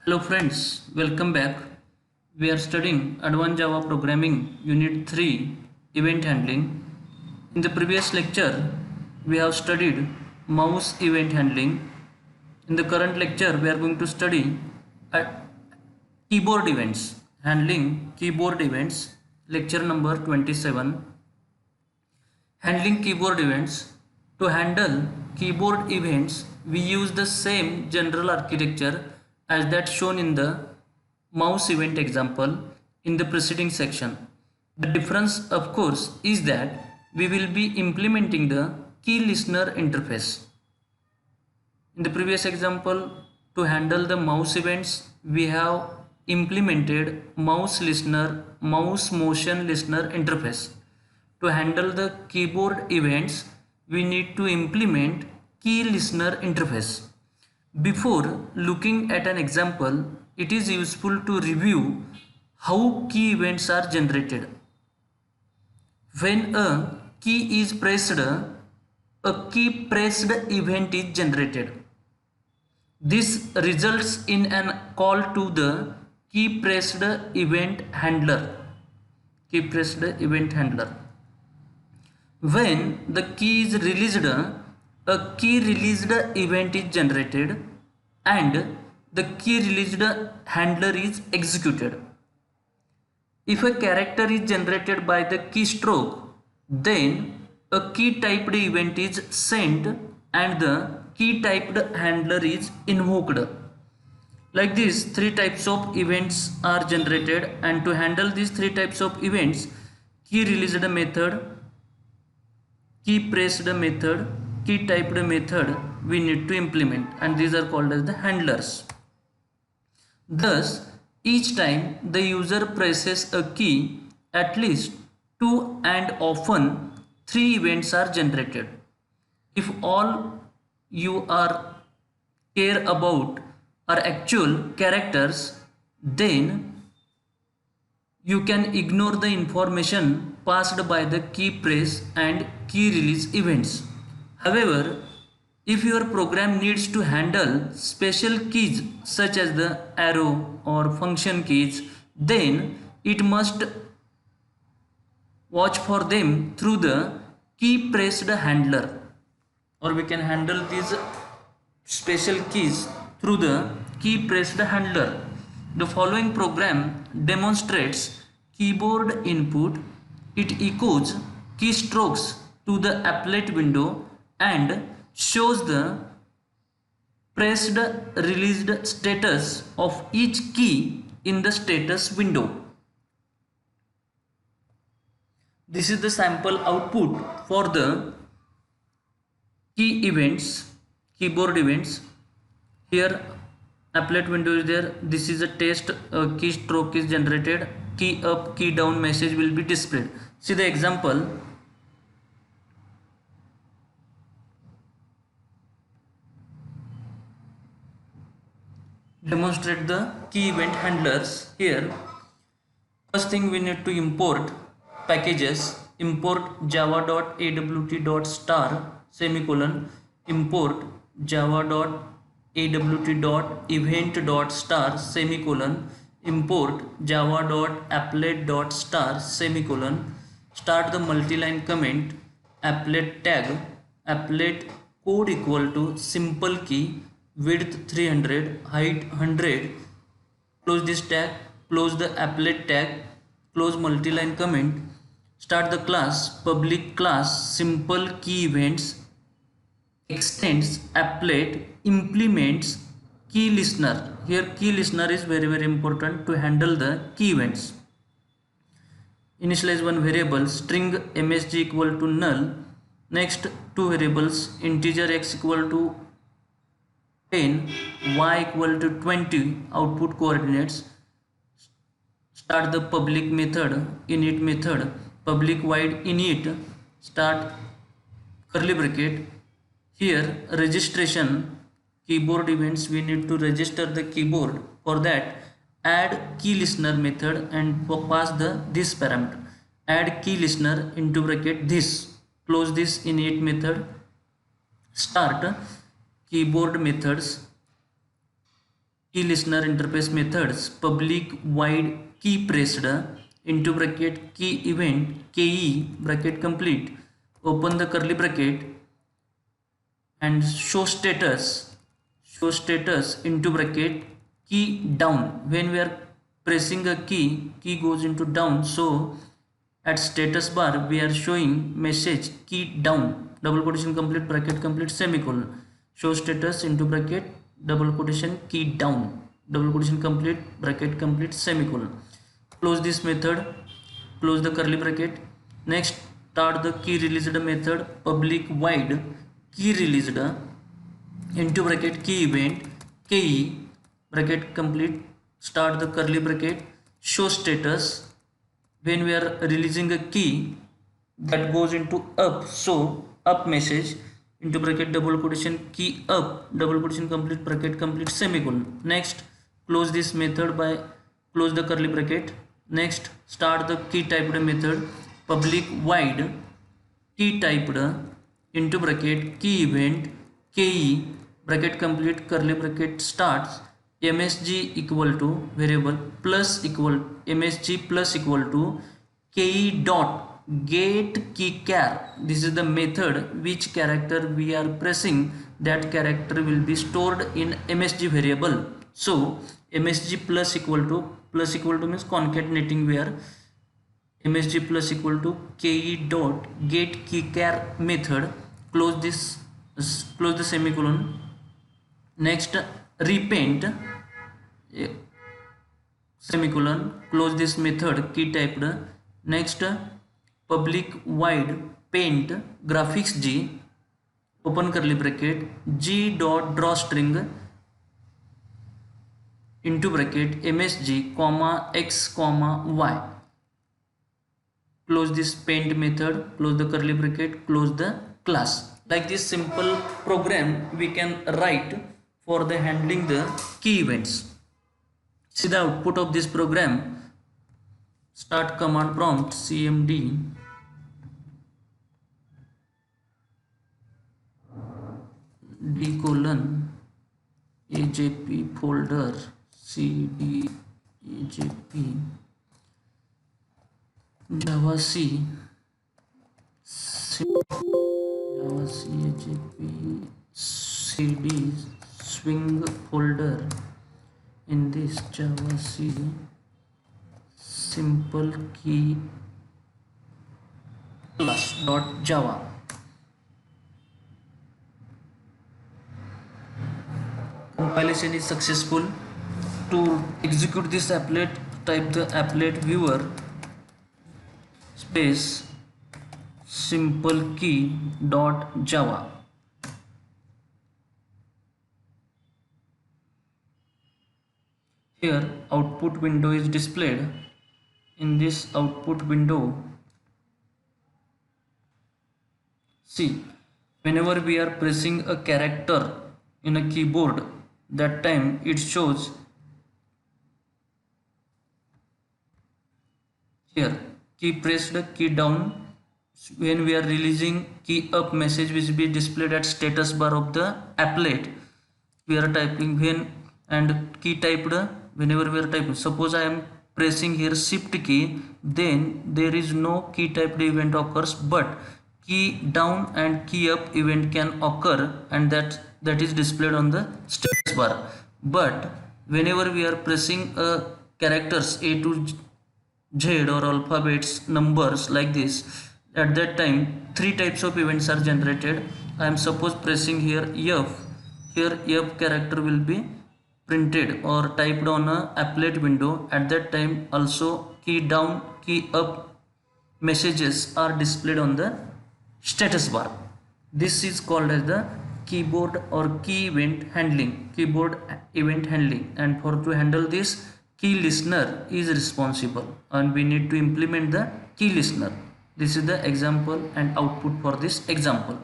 Hello friends, welcome back. We are studying Advanced Java Programming Unit 3 Event Handling. In the previous lecture, we have studied mouse event handling. In the current lecture, we are going to study uh, keyboard events, handling keyboard events, lecture number 27. Handling keyboard events. To handle keyboard events, we use the same general architecture as that shown in the mouse event example in the preceding section. The difference, of course, is that we will be implementing the key listener interface. In the previous example, to handle the mouse events, we have implemented mouse listener, mouse motion listener interface. To handle the keyboard events, we need to implement key listener interface. Before looking at an example, it is useful to review how key events are generated. When a key is pressed, a key pressed event is generated. This results in an call to the key pressed event handler. Key pressed event handler. When the key is released, a key released event is generated and the key released handler is executed. If a character is generated by the keystroke, then a key typed event is sent and the key typed handler is invoked. Like this, three types of events are generated, and to handle these three types of events, key released method, key pressed method, key typed method we need to implement, and these are called as the handlers. Thus, each time the user presses a key, at least two and often three events are generated. If all you are care about are actual characters, then you can ignore the information passed by the key press and key release events. However, if your program needs to handle special keys such as the arrow or function keys, then it must watch for them through the key pressed handler, or we can handle these special keys through the key pressed handler. The following program demonstrates keyboard input. It echoes keystrokes to the applet window and shows the pressed released status of each key in the status window. This is the sample output for the key events, keyboard events. Here applet window is there. This is a test, keystroke is generated, key up, key down message will be displayed. See the example. Demonstrate the key event handlers. Here first thing we need to import packages. Import java.awt.star semicolon, import java.awt.event.star semicolon, import java.applet.star semicolon. Start the multi-line comment, applet tag, applet code equal to simple key, width 300, height 100. Close this tag, close the applet tag, close multi-line comment. Start the class, public class simple key events, extends applet, implements key listener. Here key listener is very important to handle the key events. Initialize one variable, string msg equal to null. Next two variables, integer x equal to 10, y equal to 20, output coordinates. Start the public method, init method, public void init, start curly bracket. Here registration, keyboard events, we need to register the keyboard. For that, add key listener method and pass this parameter. Add key listener into bracket this. Close this init method. Start keyboard methods. key listener interface methods, public void key pressed into bracket key event ke bracket complete, open the curly bracket, and show status into bracket key down. When we are pressing a key goes into down, so at status bar we are showing message key down, double quotation complete bracket complete semicolon, show status into bracket double quotation key down, double quotation complete bracket complete semicolon. Close this method, close the curly bracket. Next, start the key released method, public void key released into bracket key event ke bracket complete, start the curly bracket, show status. When we are releasing a key, that goes into up, so up message into bracket double quotation key up, double quotation complete bracket complete semicolon. Next, close this method by close the curly bracket. Next, start the key typed method, public void key typed into bracket key event ke bracket complete curly bracket starts msg equal to variable plus equal msg plus equal to ke dot get key char. This is the method which character we are pressing, that character will be stored in msg variable. So msg plus equal to means concatenating, where msg plus equal to ke dot get key char method, close this, close the semicolon. Next, repaint semicolon, close this method key typed. Next, public void paint graphics g, open curly bracket, g dot draw string into bracket msg comma x comma y, close this paint method, close the curly bracket, close the class. Like this simple program we can write for the handling the key events. See the output of this program. Start command prompt cmd d colon ajp folder cd ajp java c java c ajp cd swing folder. In this java c simple key class dot java. Compilation is successful. To execute this applet, type the applet viewer space simple key dot java. Here output window is displayed. In this output window, see, whenever we are pressing a character in a keyboard, that time it shows here key pressed, key down. When we are releasing key up, message will be displayed at status bar of the applet. We are typing when and key typed whenever we are typing. Suppose I am pressing here shift key, then there is no key typed event occurs, but key down and key up event can occur, and that is displayed on the status bar. But whenever we are pressing characters a to z or alphabets numbers like this, at that time three types of events are generated. I am suppose pressing here f, here f character will be printed or typed on a applet window. At that time also key down key up messages are displayed on the status bar. This is called as the keyboard or key event handling, keyboard event handling. And for to handle this, key listener is responsible, and we need to implement the key listener. This is the example and output for this example.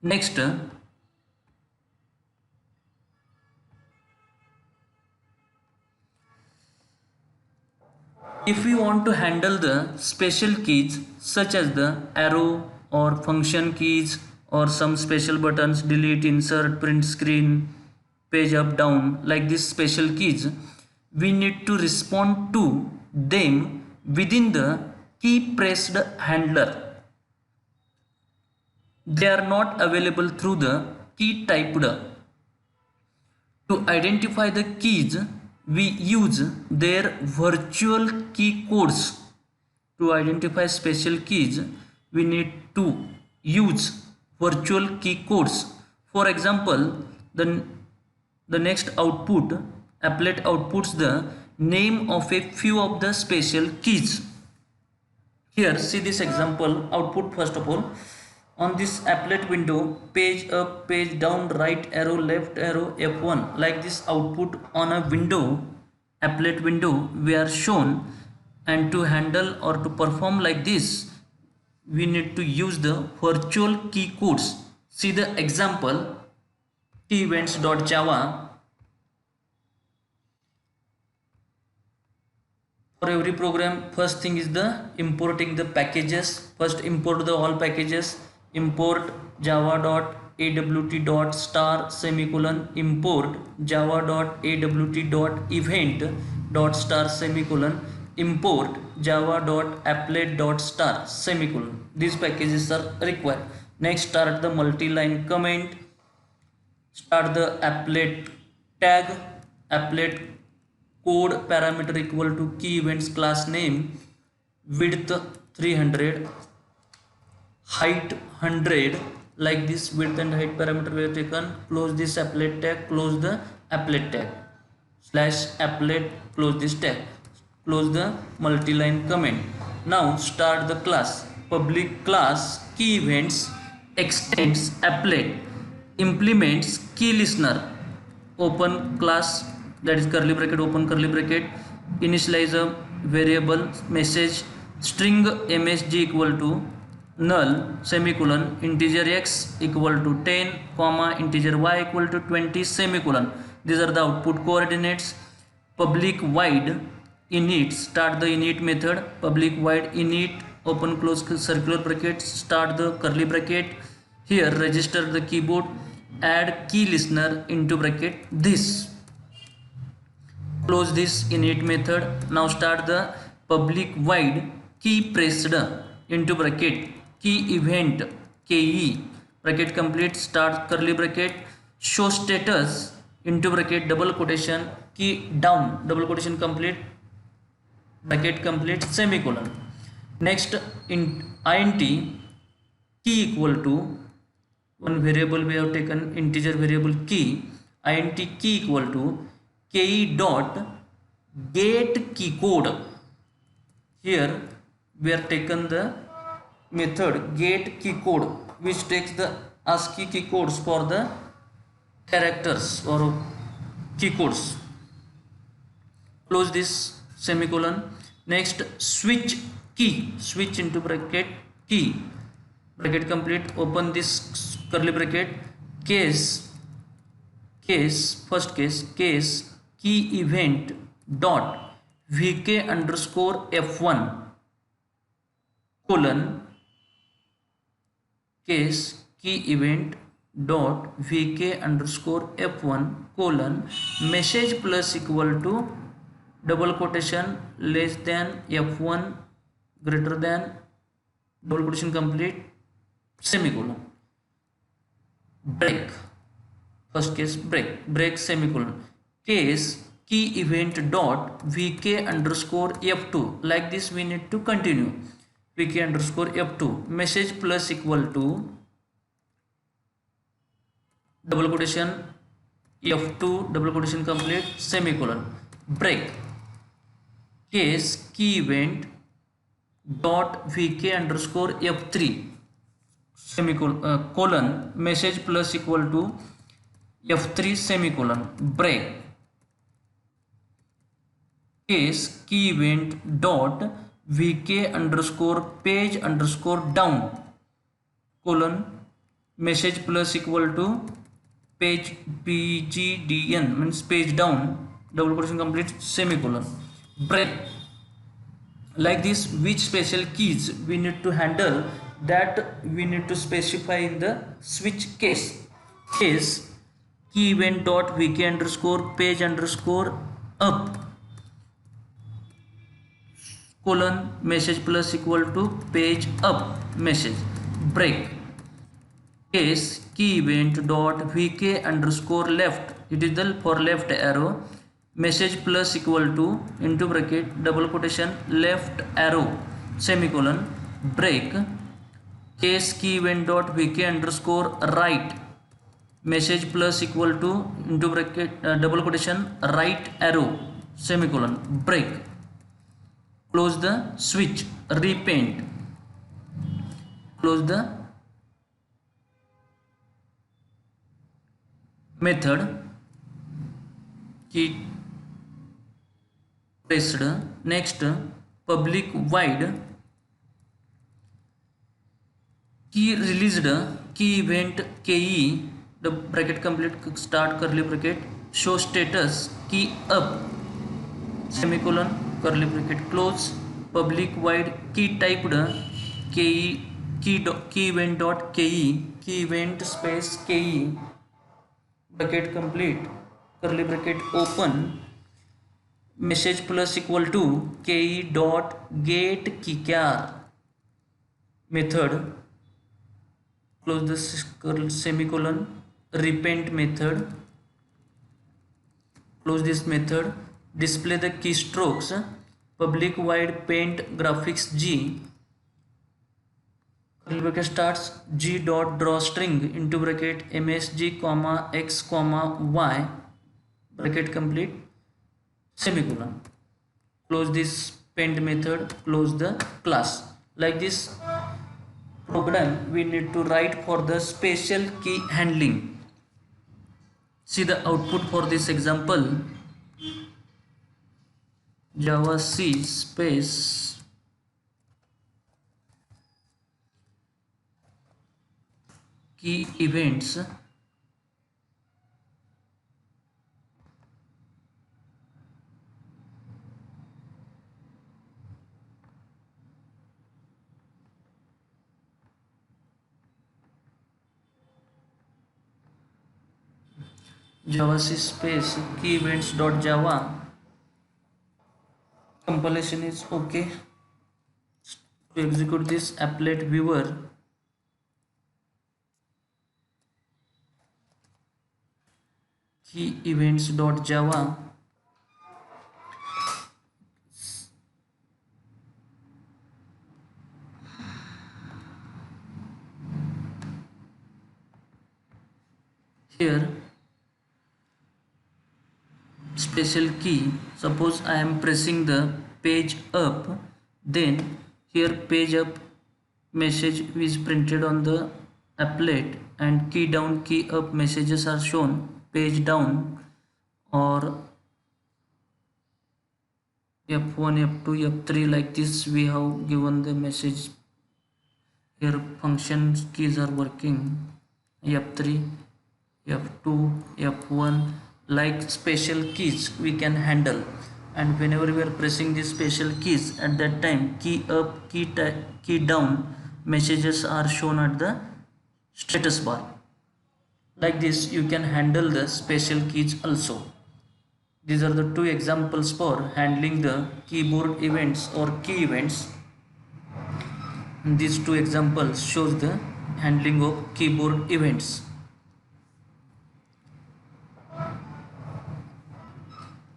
Next, if we want to handle the special keys such as the arrow or function keys or some special buttons, delete, insert, print screen, page up, down, like this special keys, we need to respond to them within the key pressed handler. They are not available through the key typed. To identify the keys, we use their virtual key codes. To identify special keys, we need to use virtual key codes. For example, the next output, applet outputs the name of a few of the special keys. Here, see this example output first of all. On this applet window, page up, page down, right arrow, left arrow, F1, like this output on a window, applet window, we are shown. And to handle or to perform like this, we need to use the virtual key codes. See the example, keyevents.java. For every program, first thing is the importing the packages. First import the all packages. Import java.awt.star semicolon, import java.awt.event.star semicolon, import java.applet.star semicolon. These packages are required. Next, start the multi-line comment. Start the applet tag, applet code parameter equal to key events class name, width 300, height 100, like this width and height parameter we have taken. Close this applet tag, close the applet tag, slash applet, close this tag, close the multi-line comment. Now start the class, public class key events extends applet, implements key listener, open class, that is curly bracket, open curly bracket, initialize a variable message string msg equal to null semicolon, integer x equal to 10 comma integer y equal to 20 semicolon. These are the output coordinates. Public void init, start the init method, public void init, open close circular bracket, start the curly bracket. Here register the keyboard, add key listener into bracket this, close this init method. Now start the public void key pressed into bracket, key event ke, bracket complete, start curly bracket, show status into bracket double quotation, key down double quotation complete, bracket complete semicolon. Next in int key equal to one variable we have taken, integer variable key, int key equal to ke dot get key code. Here we are taken the method get key code, which takes the ASCII key codes for the characters or key codes. Close this semicolon. Next switch key, switch into bracket key, bracket complete, open this curly bracket, case first case key event dot vk underscore f1 colon, case key event dot vk underscore f1 colon, message plus equal to double quotation less than f1 greater than double quotation complete semicolon, break, first case break semicolon, case key event dot vk underscore f2, like this we need to continue, vk underscore f2, message plus equal to double quotation f2 double quotation complete semicolon, break, case key event dot vk underscore f3 semicolon colon, message plus equal to f3 semicolon, break, case key event dot vk underscore page underscore down colon, message plus equal to page pgdn, means page down double quotation complete semicolon, break. Like this, which special keys we need to handle, that we need to specify in the switch case. key event dot vk underscore page underscore up colon message plus equal to page up message break case key event dot vk underscore left, it is the for left arrow, message plus equal to into bracket double quotation left arrow semicolon break case key event dot vk underscore right, message plus equal to into bracket double quotation right arrow semicolon break close the switch repaint, close the method key pressed, next public void key released key event ke the bracket complete start curly bracket show status key up semicolon curly bracket close public void key typed ke key event dot ke key event space ke bracket complete curly bracket open message plus equal to ke dot get keychar method close the semicolon repaint method close this method display the keystrokes public void paint graphics g curly bracket starts g dot draw string into bracket msg comma x comma y bracket complete semicolon close this paint method close the class. Like this program we need to write for the special key handling. See the output for this example. Java C space key events Java C space key events dot java compilation is okay. To execute this applet viewer key events dot java here special key, suppose I am pressing the page up, then here page up message is printed on the applet and key down key up messages are shown page down or f1 f2 f3 like this we have given the message. Here function keys are working f3 f2 f1 like special keys we can handle, and whenever we are pressing these special keys at that time key up key down messages are shown at the status bar. Like this you can handle the special keys also. These are the two examples for handling the keyboard events or key events. These two examples shows the handling of keyboard events.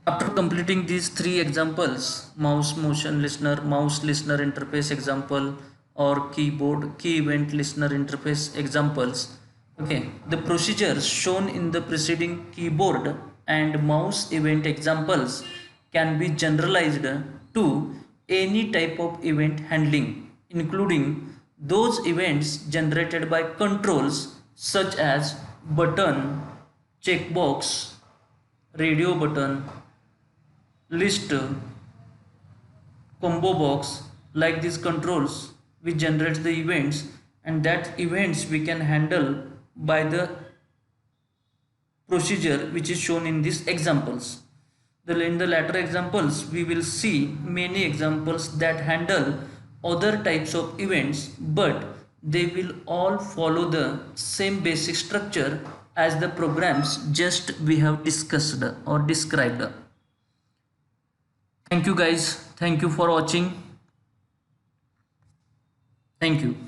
After completing these three examples, mouse motion listener, mouse listener interface example, or keyboard key event listener interface examples, okay, the procedures shown in the preceding keyboard and mouse event examples can be generalized to any type of event handling, including those events generated by controls such as button, checkbox, radio button, list, combo box. Like these controls we generate the events, and that events we can handle by the procedure which is shown in these examples. In the latter examples we will see many examples that handle other types of events, but they will all follow the same basic structure as the programs just we have discussed or described. Thank you guys. Thank you for watching. Thank you.